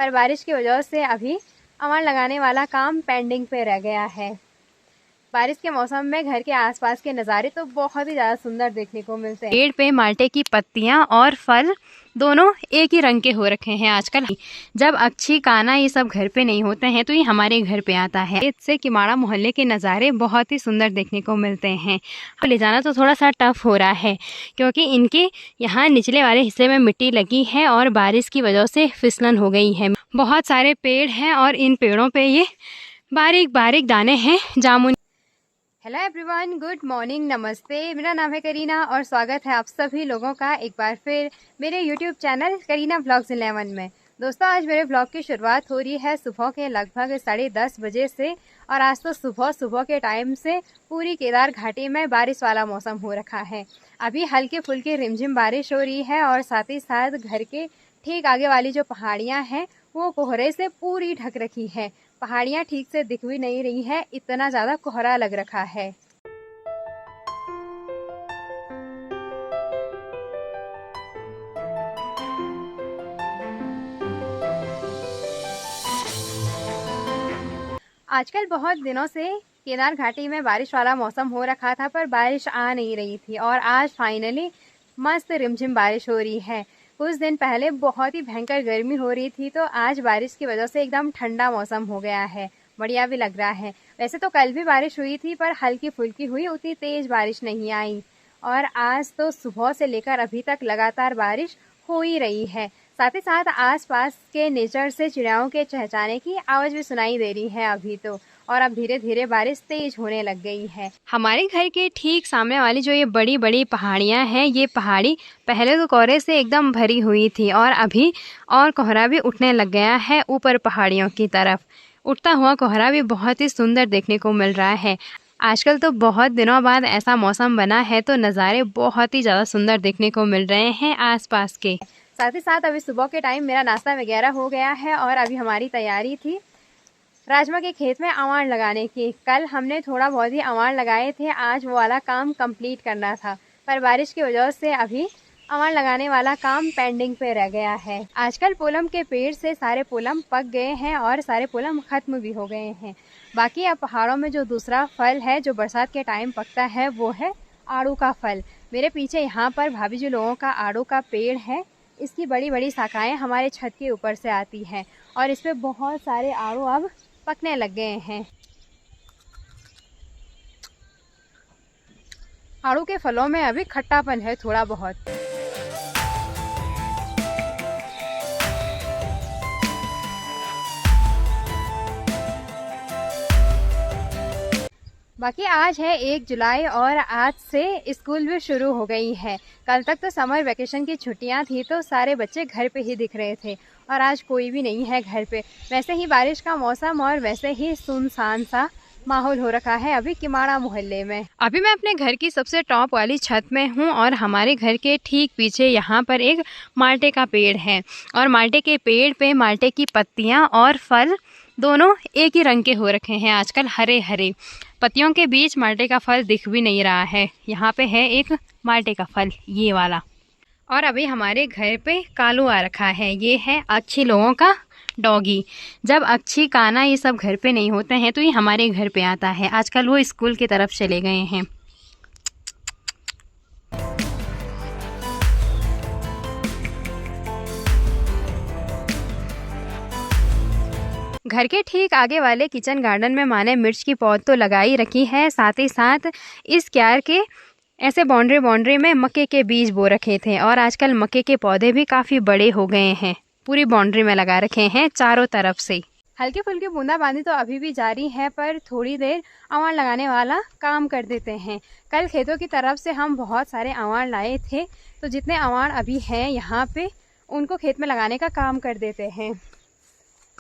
पर बारिश की वजह से अभी अमर लगाने वाला काम पेंडिंग पे रह गया है। बारिश के मौसम में घर के आसपास के नज़ारे तो बहुत ही ज़्यादा सुंदर देखने को मिलते हैं। पेड़ पे माल्टे की पत्तियां और फल दोनों एक ही रंग के हो रखे हैं आजकल। जब अक्षी काना ये सब घर पे नहीं होते हैं तो ये हमारे घर पे आता है। इससे किमाड़ा मोहल्ले के नज़ारे बहुत ही सुंदर देखने को मिलते हैं। ले जाना तो थोड़ा सा टफ हो रहा है क्योंकि इनके यहाँ निचले वाले हिस्से में मिट्टी लगी है और बारिश की वजह से फिसलन हो गई है। बहुत सारे पेड़ हैं और इन पेड़ों पे ये बारीक बारीक दाने हैं जामुन। हेलो एवरीवन, गुड मॉर्निंग, नमस्ते। मेरा नाम है करीना और स्वागत है आप सभी लोगों का एक बार फिर मेरे यूट्यूब चैनल करीना व्लॉग्स 11 में। दोस्तों, आज मेरे व्लॉग की शुरुआत हो रही है सुबह के लगभग 10:30 बजे से। और आज तो सुबह के टाइम से पूरी केदार घाटी में बारिश वाला मौसम हो रखा है। अभी हल्के फुल्के रिमझिम बारिश हो रही है और साथ ही साथ घर के ठीक आगे वाली जो पहाड़ियाँ हैं वो कोहरे से पूरी ढक रखी है। पहाड़ियाँ ठीक से दिख भी नहीं रही है, इतना ज़्यादा कोहरा लग रखा है। आजकल बहुत दिनों से केदार घाटी में बारिश वाला मौसम हो रखा था पर बारिश आ नहीं रही थी और आज फाइनली मस्त रिमझिम बारिश हो रही है। कुछ दिन पहले बहुत ही भयंकर गर्मी हो रही थी तो आज बारिश की वजह से एकदम ठंडा मौसम हो गया है, बढ़िया भी लग रहा है। वैसे तो कल भी बारिश हुई थी पर हल्की फुल्की हुई, उतनी तेज बारिश नहीं आई। और आज तो सुबह से लेकर अभी तक लगातार बारिश हो ही रही है। साथ ही साथ आसपास के नेचर से चिड़ियाओं के चहचहाने की आवाज़ भी सुनाई दे रही है अभी तो। और अब धीरे धीरे बारिश तेज होने लग गई है। हमारे घर के ठीक सामने वाली जो ये बड़ी बड़ी पहाड़ियाँ हैं, ये पहाड़ी पहले तो कोहरे से एकदम भरी हुई थी और अभी और कोहरा भी उठने लग गया है। ऊपर पहाड़ियों की तरफ उठता हुआ कोहरा भी बहुत ही सुंदर देखने को मिल रहा है। आजकल तो बहुत दिनों बाद ऐसा मौसम बना है तो नज़ारे बहुत ही ज़्यादा सुंदर देखने को मिल रहे हैं आसपास के। साथ ही साथ अभी सुबह के टाइम मेरा नाश्ता वगैरह हो गया है और अभी हमारी तैयारी थी राजमा के खेत में अवार लगाने की। कल हमने थोड़ा बहुत ही अवार लगाए थे, आज वो वाला काम कंप्लीट करना था पर बारिश की वजह से अभी अवार लगाने वाला काम पेंडिंग पे रह गया है। आजकल पोलम के पेड़ से सारे पोलम पक गए हैं और सारे पोलम खत्म भी हो गए हैं। बाकी अब पहाड़ों में जो दूसरा फल है जो बरसात के टाइम पकता है वो है आड़ू का फल। मेरे पीछे यहाँ पर भाभी जी लोगों का आड़ू का पेड़ है। इसकी बड़ी बड़ी शाखाएं हमारे छत के ऊपर से आती हैं और इस पे बहुत सारे आड़ू अब पकने लग गए हैं। आड़ू के फलों में अभी खट्टापन है थोड़ा बहुत। बाकी आज है 1 जुलाई और आज से स्कूल भी शुरू हो गई है। कल तक तो समर वेकेशन की छुट्टियां थी तो सारे बच्चे घर पे ही दिख रहे थे और आज कोई भी नहीं है घर पे। वैसे ही बारिश का मौसम और वैसे ही सुनसान सा माहौल हो रखा है अभी किमाड़ा मोहल्ले में। अभी मैं अपने घर की सबसे टॉप वाली छत में हूँ और हमारे घर के ठीक पीछे यहाँ पर एक माल्टे का पेड़ है और माल्टे के पेड़ पे माल्टे की पत्तियाँ और फल दोनों एक ही रंग के हो रखे हैं आजकल, हरे हरे। पत्तियों के बीच माल्टे का फल दिख भी नहीं रहा है। यहाँ पे है एक माल्टे का फल, ये वाला। और अभी हमारे घर पे कालू आ रखा है, ये है अक्षी लोगों का डॉगी। जब अक्षी काना ये सब घर पे नहीं होते हैं तो ये हमारे घर पे आता है। आजकल वो स्कूल की तरफ चले गए हैं। घर के ठीक आगे वाले किचन गार्डन में माँ ने मिर्च की पौध तो लगाई रखी है, साथ ही साथ इस क्यार के ऐसे बाउंड्री में मक्के के बीज बो रखे थे और आजकल मक्के के पौधे भी काफ़ी बड़े हो गए हैं। पूरी बाउंड्री में लगा रखे हैं चारों तरफ से। हल्की फुल्की बूंदाबांदी तो अभी भी जारी है पर थोड़ी देर अवार लगाने वाला काम कर देते हैं। कल खेतों की तरफ से हम बहुत सारे अवार लाए थे तो जितने अवार अभी हैं यहाँ पे उनको खेत में लगाने का काम कर देते हैं।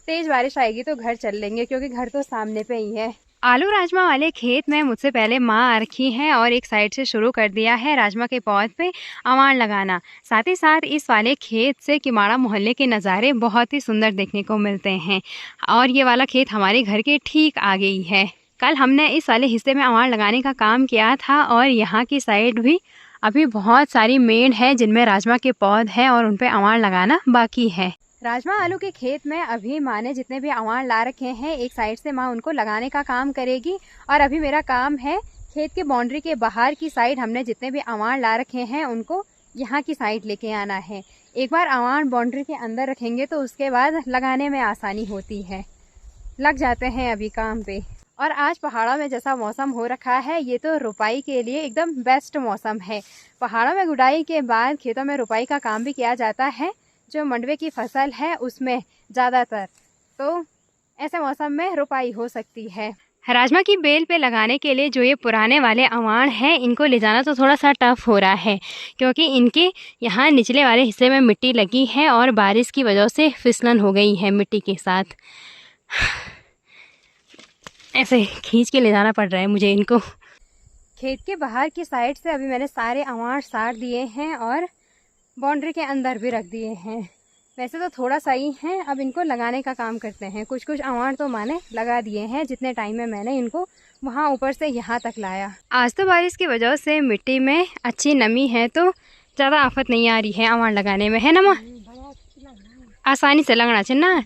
तेज बारिश आएगी तो घर चल लेंगे क्योंकि घर तो सामने पे ही है। आलू राजमा वाले खेत में मुझसे पहले माँ आ रखी हैं और एक साइड से शुरू कर दिया है राजमा के पौध पे अवार लगाना। साथ ही साथ इस वाले खेत से किमाड़ा मोहल्ले के नज़ारे बहुत ही सुंदर देखने को मिलते हैं और ये वाला खेत हमारे घर के ठीक आगे ही है। कल हमने इस वाले हिस्से में अवार लगाने का काम किया था और यहाँ की साइड भी अभी बहुत सारी मेड़ है जिनमें राजमा के पौध हैं और उन पर अवार लगाना बाकी है। राजमा आलू के खेत में अभी माँ ने जितने भी अवान ला रखे हैं, एक साइड से माँ उनको लगाने का काम करेगी। और अभी मेरा काम है खेत के बाउंड्री के बाहर की साइड हमने जितने भी अवान ला रखे हैं उनको यहाँ की साइड लेके आना है। एक बार अवान बाउंड्री के अंदर रखेंगे तो उसके बाद लगाने में आसानी होती है। लग जाते हैं अभी काम पे। और आज पहाड़ों में जैसा मौसम हो रखा है, ये तो रुपाई के लिए एकदम बेस्ट मौसम है। पहाड़ों में गुड़ाई के बाद खेतों में रुपाई का काम भी किया जाता है, जो मंडवे की फसल है उसमें ज़्यादातर। तो ऐसे मौसम में रुपाई हो सकती है। राजमा की बेल पे लगाने के लिए जो ये पुराने वाले अवान हैं, इनको ले जाना तो थोड़ा सा टफ हो रहा है, क्योंकि इनके यहाँ निचले वाले हिस्से में मिट्टी लगी है और बारिश की वजह से फिसलन हो गई है मिट्टी के साथ। ऐसे खींच के ले जाना पड़ रहा है मुझे इनको। खेत के बाहर की साइड से अभी मैंने सारे अवान साड़ दिए हैं और बाउंड्री के अंदर भी रख दिए हैं। वैसे तो थोड़ा सा ही हैं, अब इनको लगाने का काम करते हैं। कुछ कुछ अवान तो मैंने लगा दिए हैं जितने टाइम में मैंने इनको वहाँ ऊपर से यहाँ तक लाया। आज तो बारिश की वजह से मिट्टी में अच्छी नमी है, तो ज़्यादा आफत नहीं आ रही है अवान लगाने में, है ना माँ? आसानी से लगना चाहिए ना।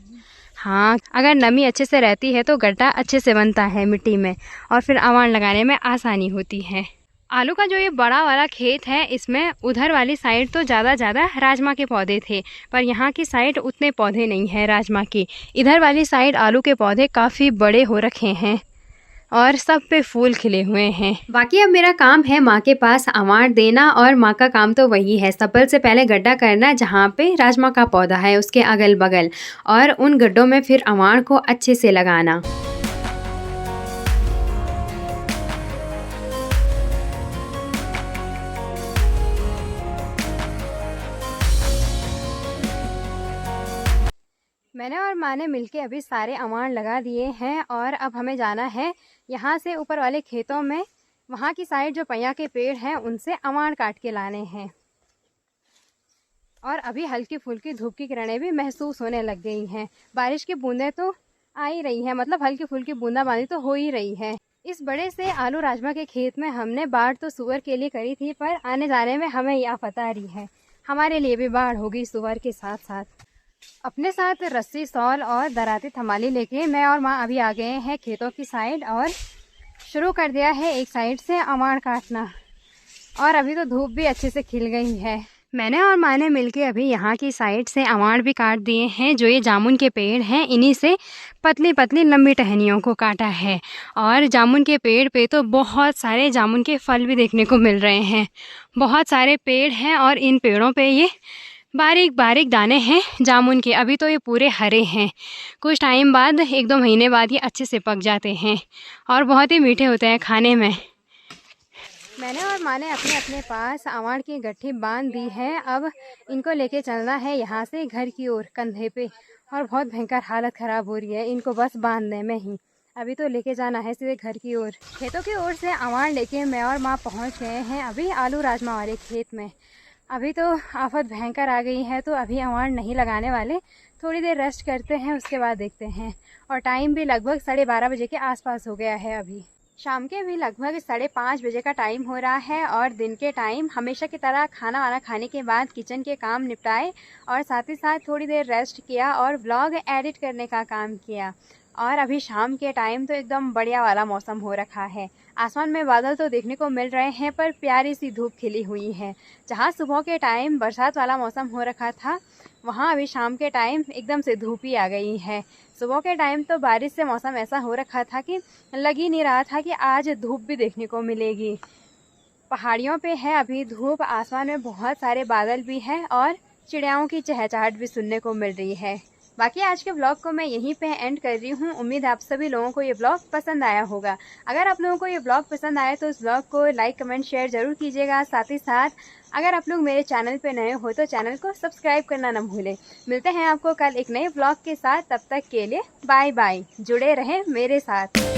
हाँ, अगर नमी अच्छे से रहती है तो गड्ढा अच्छे से बनता है मिट्टी में और फिर अवान लगाने में आसानी होती है। आलू का जो ये बड़ा वाला खेत है, इसमें उधर वाली साइड तो ज़्यादा राजमा के पौधे थे, पर यहाँ की साइड उतने पौधे नहीं हैं राजमा के। इधर वाली साइड आलू के पौधे काफ़ी बड़े हो रखे हैं और सब पे फूल खिले हुए हैं। बाकी अब मेरा काम है माँ के पास अवान देना, और माँ का काम तो वही है, सबल से पहले गड्ढा करना जहाँ पे राजमा का पौधा है उसके अगल बगल, और उन गड्ढों में फिर अवान को अच्छे से लगाना। मैंने और माँ ने मिलके अभी सारे अवान लगा दिए हैं और अब हमें जाना है यहाँ से ऊपर वाले खेतों में। वहाँ की साइड जो पैया के पेड़ हैं उनसे अवान काट के लाने हैं। और अभी हल्की फुल्की धूप की किरणें भी महसूस होने लग गई हैं। बारिश की बूंदें तो आ ही रही हैं, मतलब हल्की फुल्की बूंदाबांदी तो हो ही रही है। इस बड़े से आलू राजमा के खेत में हमने बाढ़ तो सुअर के लिए करी थी, पर आने जाने में हमें ये आफत आ रही है। हमारे लिए भी बाढ़ होगी सुअर के साथ साथ। अपने साथ रस्सी, शॉल और दराती थमाली लेके मैं और माँ अभी आ गए हैं खेतों की साइड और शुरू कर दिया है एक साइड से अवान काटना। और अभी तो धूप भी अच्छे से खिल गई है। मैंने और माँ ने मिलके अभी यहाँ की साइड से अवान भी काट दिए हैं। जो ये जामुन के पेड़ हैं, इन्हीं से पतली पतली लंबी टहनियों को काटा है। और जामुन के पेड़ पे तो बहुत सारे जामुन के फल भी देखने को मिल रहे हैं। बहुत सारे पेड़ हैं और इन पेड़ों पे ये बारीक बारीक दाने हैं जामुन के। अभी तो ये पूरे हरे हैं, कुछ टाइम बाद 1-2 महीने बाद ये अच्छे से पक जाते हैं और बहुत ही मीठे होते हैं खाने में। मैंने और माँ ने अपने अपने पास अवान की गट्ठी बांध दी है। अब इनको लेके चलना है यहाँ से घर की ओर कंधे पे, और बहुत भयंकर हालत ख़राब हो रही है इनको बस बांधने में ही। अभी तो लेके जाना है सीधे घर की ओर। खेतों की ओर से अवान लेके मैं और माँ पहुँच गए हैं अभी आलू राजमा वाले खेत में। अभी तो आफत भयंकर आ गई है, तो अभी अवान नहीं लगाने वाले, थोड़ी देर रेस्ट करते हैं, उसके बाद देखते हैं। और टाइम भी लगभग 12:30 बजे के आसपास हो गया है। अभी शाम के भी लगभग 5:30 बजे का टाइम हो रहा है। और दिन के टाइम हमेशा की तरह खाना वाना खाने के बाद किचन के काम निपटाए और साथ ही साथ थोड़ी देर रेस्ट किया और व्लॉग एडिट करने का काम किया। और अभी शाम के टाइम तो एकदम बढ़िया वाला मौसम हो रखा है। आसमान में बादल तो देखने को मिल रहे हैं, पर प्यारी सी धूप खिली हुई है। जहाँ सुबह के टाइम बरसात वाला मौसम हो रखा था, वहाँ अभी शाम के टाइम एकदम से धूप ही आ गई है। सुबह के टाइम तो बारिश से मौसम ऐसा हो रखा था कि लग ही नहीं रहा था कि आज धूप भी देखने को मिलेगी। पहाड़ियों पे है अभी धूप, आसमान में बहुत सारे बादल भी हैं और चिड़ियाओं की चहचहाट भी सुनने को मिल रही है। बाकी आज के ब्लॉग को मैं यहीं पे एंड कर रही हूँ। उम्मीद है आप सभी लोगों को ये ब्लॉग पसंद आया होगा। अगर आप लोगों को ये ब्लॉग पसंद आया तो इस ब्लॉग को लाइक, कमेंट, शेयर जरूर कीजिएगा। साथ ही साथ अगर आप लोग मेरे चैनल पे नए हो तो चैनल को सब्सक्राइब करना न भूलें। मिलते हैं आपको कल एक नए ब्लॉग के साथ, तब तक के लिए बाय बाय। जुड़े रहें मेरे साथ।